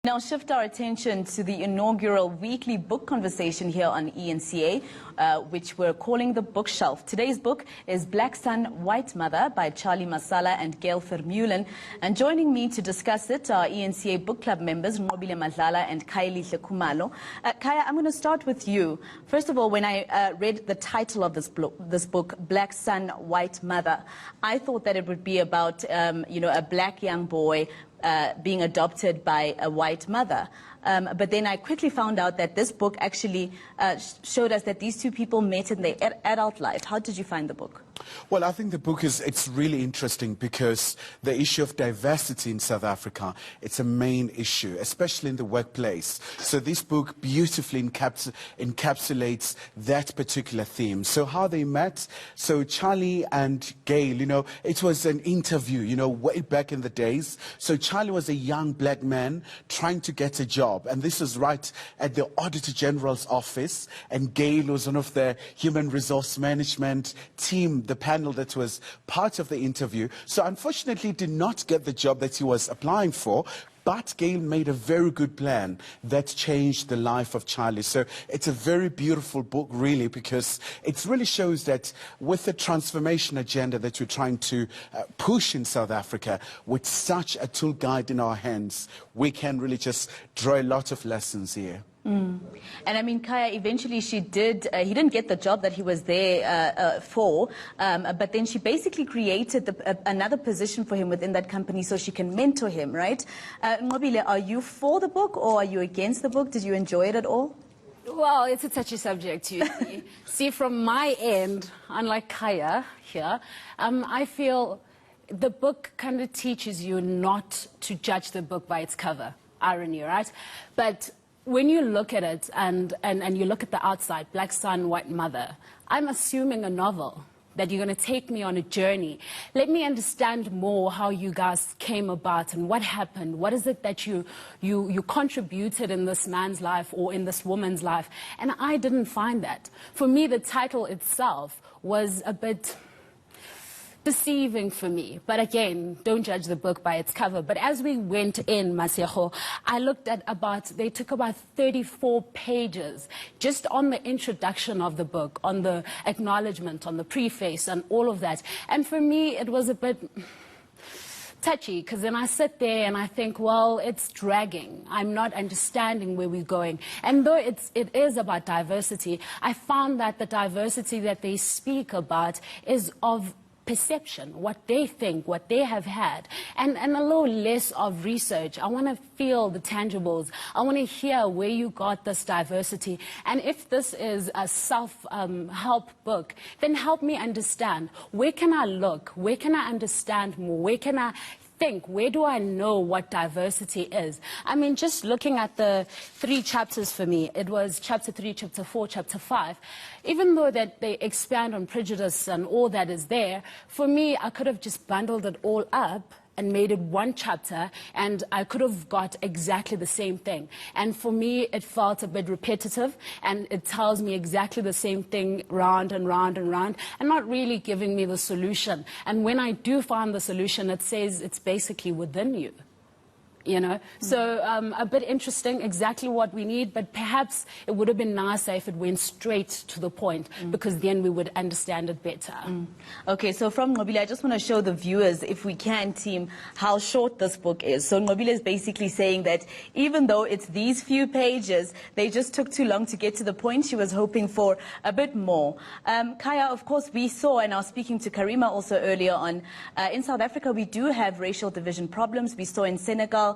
Now shift our attention to the inaugural weekly book conversation here on eNCA, which we're calling the BookShelf. Today's book is Black Sun, White Mother by Charlie Masala and Gail Vermeulen. And joining me to discuss it are eNCA book club members Nqobile, Madlala and Khayelihle Khumalo. Khaya, I'm going to start with you. First of all, when I read the title of this book, Black Sun, White Mother, I thought that it would be about a black young boy being adopted by a white mother. But then I quickly found out that this book actually showed us that these two people met in their adult life. How did you find the book? Well, I think the book it's really interesting because the issue of diversity in South Africa, it's a main issue, especially in the workplace. So this book beautifully encapsulates that particular theme. So how they met, so Charlie and Gail, it was an interview, way back in the days. So Charlie was a young black man trying to get a job, and this was right at the Auditor General's office, and Gail was one of the human resource management team, the panel that was part of the interview. So unfortunately did not get the job that he was applying for, but Gail made a very good plan that changed the life of Charlie. So it's a very beautiful book, really, because it really shows that with the transformation agenda that we're trying to push in South Africa, with such a tool guide in our hands, we can really just draw a lot of lessons here. And I mean, Khaya, eventually he didn't get the job that he was there for, but then she basically created another position for him within that company so she can mentor him, right? Nqobile, are you for the book or are you against the book? Did you enjoy it at all? Well, it's a touchy subject, you see. See, from my end, unlike Khaya here, I feel the book kind of teaches you not to judge the book by its cover. Irony, right? But when you look at it and you look at the outside, Black Sun, White Mother, I'm assuming a novel that you're going to take me on a journey. Let me understand more how you guys came about and what happened. What is it that you contributed in this man's life or in this woman's life? And I didn't find that. For me, the title itself was a bit deceiving for me. But again, don't judge the book by its cover. But as we went in, Masego, I looked at they took about 34 pages just on the introduction of the book, on the acknowledgement, on the preface and all of that. And for me, it was a bit touchy, because then I sit there and I think, well, it's dragging. I'm not understanding where we're going. And though it is about diversity, I found that the diversity that they speak about is of perception, what they think, what they have had, and a little less of research. I want to feel the tangibles. I want to hear where you got this diversity. And if this is a self-help book, then help me understand. Where can I look? Where can I understand more? Where can I think? Where do I know what diversity is? I mean, just looking at the 3 chapters for me, it was chapter 3, chapter 4, chapter 5. Even though that they expand on prejudice and all that is there, for me, I could have just bundled it all up and made it 1 chapter, and I could have got exactly the same thing. And for me, it felt a bit repetitive, and it tells me exactly the same thing round and round and round, and not really giving me the solution. And when I do find the solution, it says it's basically within you. So a bit interesting, exactly what we need, but perhaps it would have been nicer if it went straight to the point, because then we would understand it better. Okay, so from Nqobile, I just want to show the viewers, if we can, team, how short this book is. So Nqobile is basically saying that even though it's these few pages, they just took too long to get to the point. She was hoping for a bit more. Khaya, of course, we saw, and I was speaking to Karima also earlier on, in South Africa, we do have racial division problems. We saw in Senegal.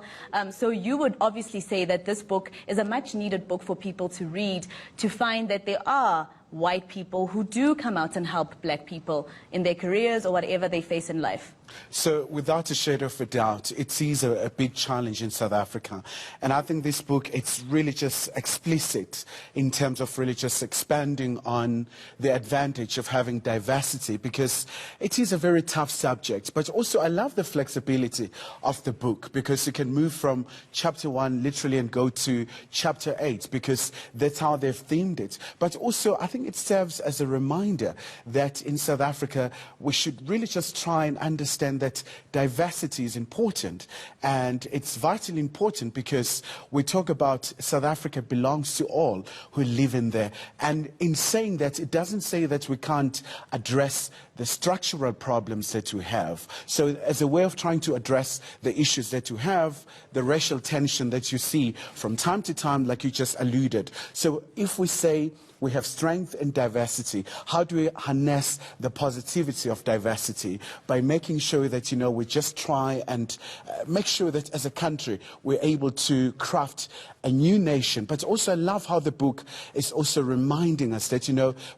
So you would obviously say that this book is a much needed book for people to read, to find that there are white people who do come out and help black people in their careers or whatever they face in life. So without a shadow of a doubt, it sees a big challenge in South Africa. And I think this book, it's really just explicit in terms of really just expanding on the advantage of having diversity, because it is a very tough subject. But also I love the flexibility of the book, because you can move from chapter 1 literally and go to chapter 8, because that's how they've themed it. But also I think think it serves as a reminder that in South Africa, we should really just try and understand that diversity is important. And it's vitally important because we talk about South Africa belongs to all who live in there. And in saying that, it doesn't say that we can't address the structural problems that we have. So as a way of trying to address the issues that you have, the racial tension that you see from time to time, like you just alluded. So if we say we have strength in diversity, how do we harness the positivity of diversity? By making sure that, we just try and make sure that as a country we're able to craft a new nation. But also I love how the book is also reminding us that,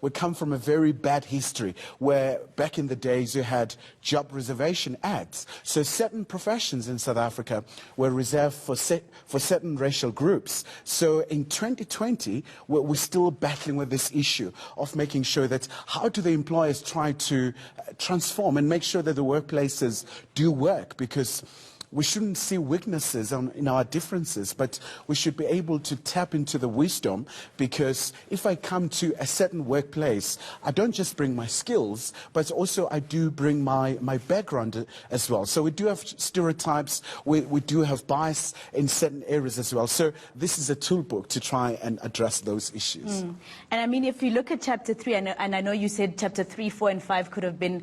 we come from a very bad history where back in the days you had job reservation acts. So certain professions in South Africa were reserved for certain racial groups. So in 2020, we're still battling with this issue of making sure that how do the employers try to transform and make sure that the workplaces do work, because we shouldn't see weaknesses in our differences, but we should be able to tap into the wisdom, because if I come to a certain workplace, I don't just bring my skills, but also I do bring my background as well. So we do have stereotypes, we do have bias in certain areas as well. So this is a toolbook to try and address those issues. And I mean, if you look at chapter 3, and I know you said chapter 3, 4, and 5 could have been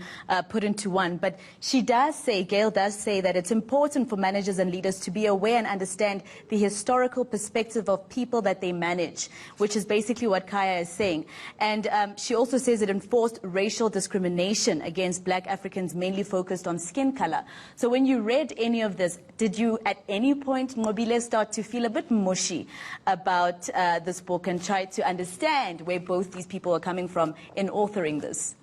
put into one, but Gail does say that it's important for managers and leaders to be aware and understand the historical perspective of people that they manage, which is basically what Khaya is saying. And she also says it enforced racial discrimination against black Africans, mainly focused on skin color. So when you read any of this, did you at any point, Nqobile, start to feel a bit mushy about this book and try to understand where both these people are coming from in authoring this?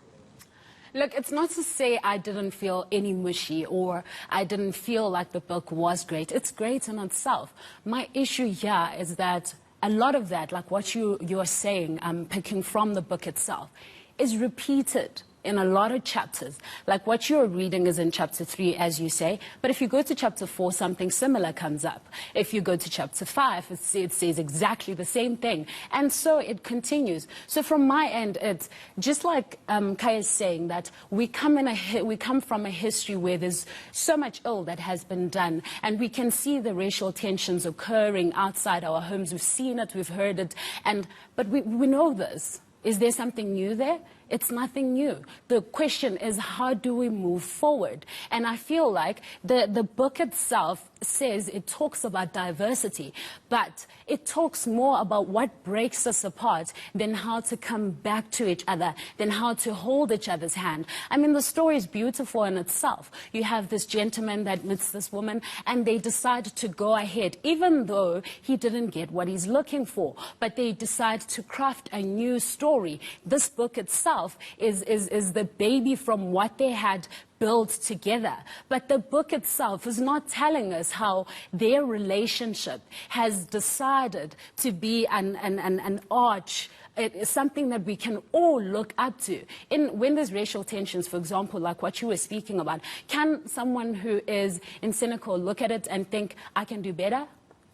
Look, it's not to say I didn't feel any mushy or I didn't feel like the book was great. It's great in itself. My issue here is that a lot of that, like what you're saying, picking from the book itself, is repeated in a lot of chapters. Like what you're reading is in chapter 3, as you say, but if you go to chapter 4, something similar comes up. If you go to chapter 5, it says exactly the same thing. And so it continues. So from my end, it's just like Khaya is saying, that we come from a history where there's so much ill that has been done, and we can see the racial tensions occurring outside our homes. We've seen it, we've heard it, but we know this. Is there something new there? It's nothing new. The question is, how do we move forward? And I feel like the book itself says it talks about diversity, but it talks more about what breaks us apart than how to come back to each other, than how to hold each other's hand. I mean, the story is beautiful in itself. You have this gentleman that meets this woman, and they decide to go ahead, even though he didn't get what he's looking for. But they decide to craft a new story. This book itself is the baby from what they had built together. But the book itself is not telling us how their relationship has decided to be an arch. It is something that we can all look up to. When there's racial tensions, for example, like what you were speaking about, can someone who is cynical look at it and think, I can do better?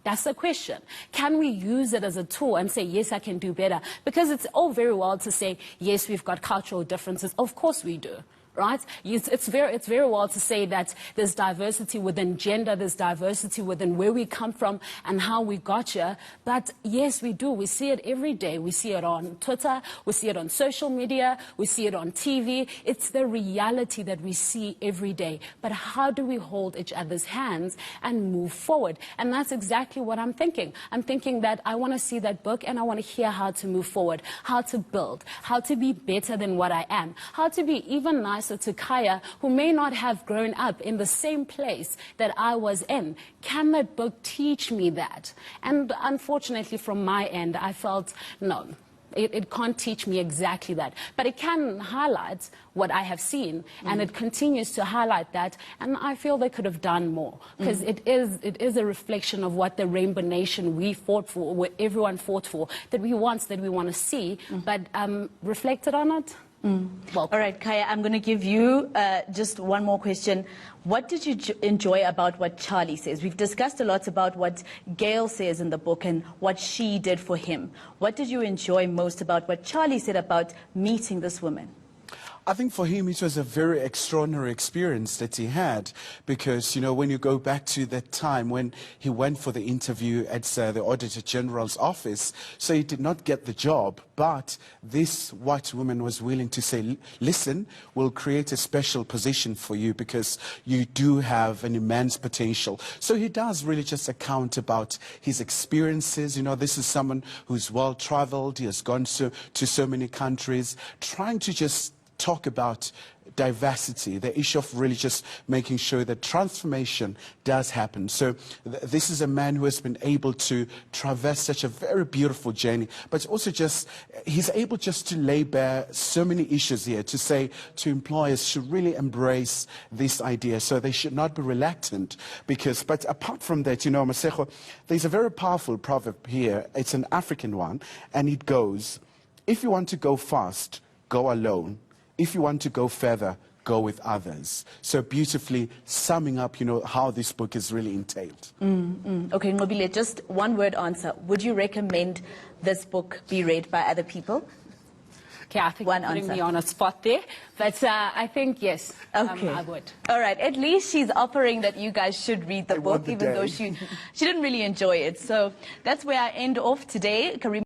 That's the question. Can we use it as a tool and say, yes, I can do better? Because it's all very well to say, yes, we've got cultural differences. Of course we do. Right? It's very well to say that there's diversity within gender, there's diversity within where we come from and how we got here. But yes, we do. We see it every day. We see it on Twitter, we see it on social media, we see it on TV. It's the reality that we see every day. But how do we hold each other's hands and move forward? And that's exactly what I'm thinking. I'm thinking that I want to see that book and I want to hear how to move forward, how to build, how to be better than what I am, how to be even nicer to Khaya, who may not have grown up in the same place that I was in. Can that book teach me that? And unfortunately, from my end, I felt, no, it can't teach me exactly that. But it can highlight what I have seen, and it continues to highlight that. And I feel they could have done more, because it is a reflection of what the Rainbow Nation we fought for, what everyone fought for, that we want to see. But reflected on it, Welcome. All right, Kaya, I'm going to give you just one more question. What did you enjoy about what Charlie says? We've discussed a lot about what Gail says in the book and what she did for him. What did you enjoy most about what Charlie said about meeting this woman? I think for him it was a very extraordinary experience that he had because, you know, when you go back to that time when he went for the interview at the Auditor General's office, so he did not get the job, but this white woman was willing to say, listen, we'll create a special position for you because you do have an immense potential. So he does really just account about his experiences. You know, this is someone who's well-traveled, he has gone to so many countries, trying to just talk about diversity, the issue of really just making sure that transformation does happen. So this is a man who has been able to traverse such a very beautiful journey, but also just, he's able just to lay bare so many issues here, to say to employers should really embrace this idea, so they should not be reluctant. Because, but apart from that, you know, Masego, there's a very powerful proverb here, it's an African one, and it goes, if you want to go fast, go alone. If you want to go further, go with others. So beautifully summing up, you know, how this book is really entailed. Okay, Nqobile, just one word answer. Would you recommend this book be read by other people? Okay, I think One you're putting answer. me on a spot there, but I think yes, Okay. I would. All right, at least she's offering that you guys should read the book, want the even though day. she didn't really enjoy it. So that's where I end off today. Karim